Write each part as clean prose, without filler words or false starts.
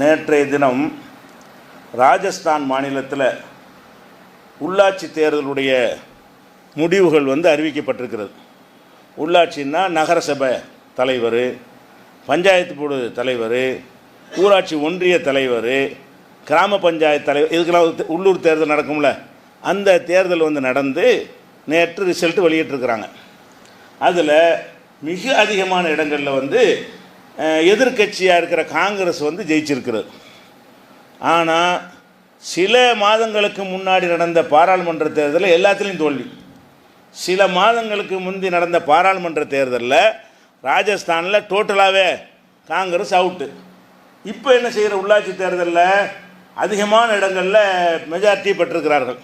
நேற்றைய தினம் ராஜஸ்தான் மாநிலத்தில் உள்ளாட்சி தேர்தலுடைய முடிவுகள் அறிவிக்கப்பட்டிருக்கிறது. உள்ளாட்சின்னா நகரசபை தலைவர், பஞ்சாயத்து போர்டு தலைவர், ஊராட்சி ஒன்றிய தலைவர், கிராம பஞ்சாயத்து தலைவர், இதுக்கெல்லாம் உள்ளூர் தேர்தல் நடக்கும்ல, அந்த தேர்தல் நடந்து நேற்று ரிசல்ட் வெளியிட்டிருக்கிறாங்க. அதில் மிக அதிகமான இடங்களில் எதிர்க்கட்சியாக இருக்கிற காங்கிரஸ் ஜெயிச்சிருக்கிறது. ஆனால் சில மாதங்களுக்கு முன்னாடி நடந்த பாராளுமன்ற தேர்தலில் எல்லாத்துலேயும் தோல்வி. சில மாதங்களுக்கு முந்தி நடந்த பாராளுமன்ற தேர்தலில் ராஜஸ்தானில் டோட்டலாகவே காங்கிரஸ் அவுட்டு. இப்போ என்ன செய்கிற உள்ளாட்சி தேர்தலில் அதிகமான இடங்களில் மெஜாரிட்டி பெற்றிருக்கிறார்கள்.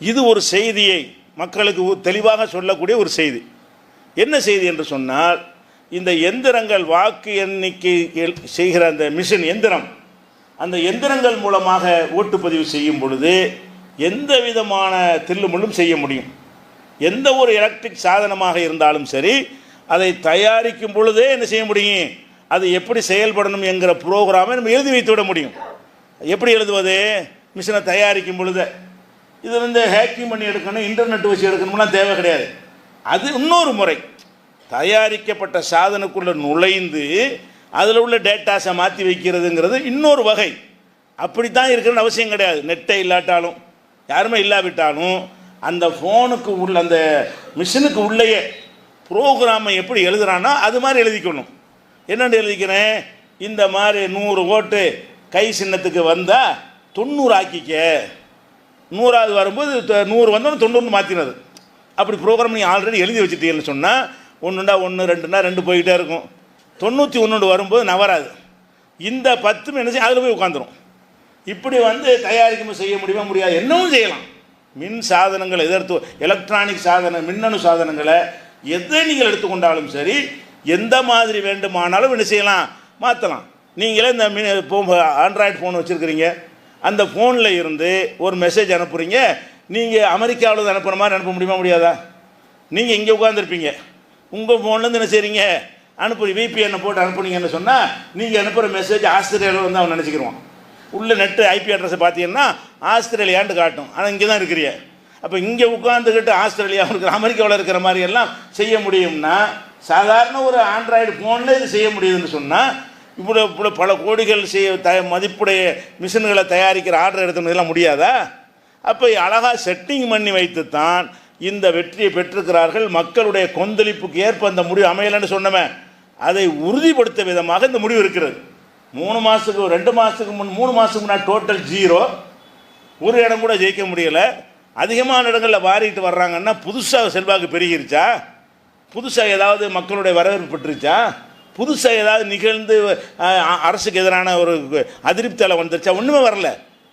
இது ஒரு செய்தியை மக்களுக்கு தெளிவாக சொல்லக்கூடிய ஒரு செய்தி. என்ன செய்தி என்று சொன்னால், இந்த எந்திரங்கள் வாக்கு எண்ணிக்கை செய்கிற அந்த மிஷின் எந்திரம், அந்த எந்திரங்கள் மூலமாக ஓட்டுப்பதிவு செய்யும் பொழுது எந்த விதமான தில்லுமுள்ளும் செய்ய முடியும். எந்த ஒரு எலக்ட்ரிக் சாதனமாக இருந்தாலும் சரி, அதை தயாரிக்கும் பொழுதே என்ன செய்ய முடியும், அது எப்படி செயல்படணும் என்கிற ப்ரோக்ராமை நம்ம எழுதி வைத்து விட முடியும். எப்படி எழுதுவது? மிஷினை தயாரிக்கும் பொழுது இது ஹேக்கிங் பண்ணி எடுக்கணும், இன்டர்நெட் வச்சு எடுக்கணும்லாம் தேவை கிடையாது. அது இன்னொரு முறை. தயாரிக்கப்பட்ட சாதனக்குள்ளே நுழைந்து அதில் உள்ள டேட்டாஸை மாற்றி வைக்கிறதுங்கிறது இன்னொரு வகை. அப்படித்தான் இருக்கிறன்னு அவசியம் கிடையாது. நெட்டை இல்லாட்டாலும், யாருமே இல்லாவிட்டாலும், அந்த ஃபோனுக்கு உள்ள அந்த மிஷினுக்கு உள்ளேயே ப்ரோக்ராமை எப்படி எழுதுறான்னா அது மாதிரி எழுதிக்கணும். என்னென்னு எழுதிக்கிறேன், இந்த மாதிரி 100 ஓட்டு கை சின்னத்துக்கு வந்தால் 90 ஆக்கிக்க, 100வது வரும்போது 100 வந்தோன்னு 90 மாற்றினது. அப்படி ப்ரோக்ராம் நீங்கள் ஆல்ரெடி எழுதி வச்சுட்டீங்கன்னு சொன்னால் 1ண்டா 1, 2ண்டா 2 போய்கிட்டே இருக்கும். 91 வரும்போது நவராது. இந்த 10 என்ன செய்யும், அதில் போய் உட்காந்துரும். இப்படி தயாரிக்கும் செய்ய முடியுமா? முடியாது. என்னவும் செய்யலாம். மின் சாதனங்களை எதிர்த்து எலக்ட்ரானிக் சாதனம், மின்னணு சாதனங்களை எதை நீங்கள் எடுத்துக்கொண்டாலும் சரி, எந்த மாதிரி வேண்டுமானாலும் என்ன செய்யலாம், மாற்றலாம். நீங்களே இந்த ஆண்ட்ராய்டு ஃபோன் வச்சுருக்கிறீங்க, அந்த ஃபோனில் இருந்து ஒரு மெசேஜ் அனுப்புகிறீங்க. நீங்கள் அமெரிக்காவில் அனுப்புகிற மாதிரி அனுப்ப முடியுமா? முடியாதா? நீங்கள் இங்கே உட்காந்துருப்பீங்க, உங்கள் ஃபோன்லேருந்து என்ன செய்கிறீங்க, அனுப்புறீங்க, விபிஎன்னை போட்டு அனுப்புனீங்கன்னு சொன்னால் நீங்கள் அனுப்புகிற மெசேஜ் ஆஸ்திரேலியாவில் அவன் நினச்சிக்கிடுவான். உள்ள நெட்டு ஐபி அட்ரஸை பார்த்தீங்கன்னா ஆஸ்திரேலியான்னு காட்டும். ஆனால் இங்கே தான் இருக்கிறீங்க. அப்போ இங்கே உட்காந்துக்கிட்டு ஆஸ்திரேலியாவில் இருக்கிற, அமெரிக்காவில் இருக்கிற மாதிரி எல்லாம் செய்ய முடியும்னா, சாதாரண ஒரு ஆண்ட்ராய்டு ஃபோனில் இது செய்ய முடியுதுன்னு சொன்னால், இவ்வளோ பல கோடிகள் மதிப்புடைய மிஷின்களை தயாரிக்கிற ஆர்டர் எடுத்துனதெல்லாம் முடியாதா? அப்போ அழகாக செட்டிங் பண்ணி வைத்து தான் இந்த வெற்றியை பெற்றிருக்கிறார்கள். மக்களுடைய கொந்தளிப்புக்கு ஏற்ப அந்த முடிவு அமையலைன்னு சொன்னவன் அதை உறுதிப்படுத்த விதமாக இந்த முடிவு இருக்கிறது. 3 மாதத்துக்கு 2 மாதத்துக்கு 3 மாதத்துக்கு முன்னாடி டோட்டல் 0, ஒரு இடம் கூட ஜெயிக்க முடியலை. அதிகமான இடங்களில் வாரிட்டு வர்றாங்கன்னா புதுசாக செல்வாக்கு பெருகிருச்சா? புதுசாக ஏதாவது மக்களுடைய வரவேற்பு பெற்றுச்சா? புதுசாக ஏதாவது நிகழ்ந்து அரசுக்கு எதிரான ஒரு அதிருப்தியால் வந்துருச்சா? ஒன்றுமே வரல.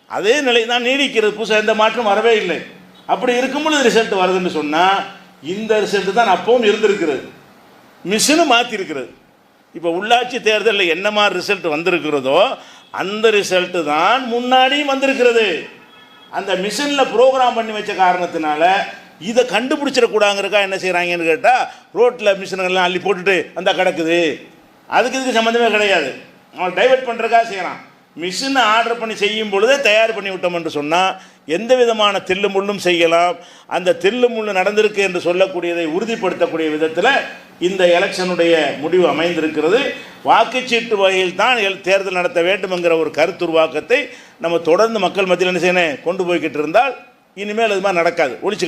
அதே நிலை தான் நீடிக்கிறது. புதுசாக எந்த மாற்றம் வரவே இல்லை. அப்படி இருக்கும்பொழுது ரிசல்ட் வருதுன்னு சொன்னால், இந்த ரிசல்ட் தான் அப்பவும் இருந்திருக்கிறது. மிஷினு மாற்றிருக்கிறது. இப்போ உள்ளாட்சி தேர்தலில் என்ன மாதிரி ரிசல்ட் வந்திருக்கிறதோ அந்த ரிசல்ட்டு தான் முன்னாடியும் வந்திருக்கிறது. அந்த மிஷினில் ப்ரோக்ராம் பண்ணி வச்ச காரணத்தினால இதை கண்டுபிடிச்சிடக்கூடாங்கிறக்கா என்ன செய்கிறாங்கன்னு கேட்டால், ரோட்டில் மிஷின்கள்லாம் அள்ளி போட்டுட்டு அந்த கிடக்குது, அதுக்கு இதுக்கு சம்மந்தமே கிடையாது, அவன் டைவெர்ட் பண்ணுறக்கா செய்கிறான். மிஷினை ஆர்டர் பண்ணி செய்யும் பொழுதே தயார் பண்ணி விட்டோம் என்று சொன்னால் எந்த விதமான தில்லு முள்ளும் செய்யலாம். அந்த தில்லு முள்ளு நடந்திருக்கு என்று சொல்லக்கூடியதை உறுதிப்படுத்தக்கூடிய விதத்தில் இந்த எலெக்ஷனுடைய முடிவு அமைந்திருக்கிறது. வாக்குச்சீட்டு வகையில் தான் தேர்தல் நடத்த வேண்டும் என்கிற ஒரு கருத்துருவாக்கத்தை நம்ம தொடர்ந்து மக்கள் மத்தியில் என்ன செய்யணும், கொண்டு போய்கிட்டு இருந்தால் இனிமேல் அது மாதிரி நடக்காது. ஒழிச்சு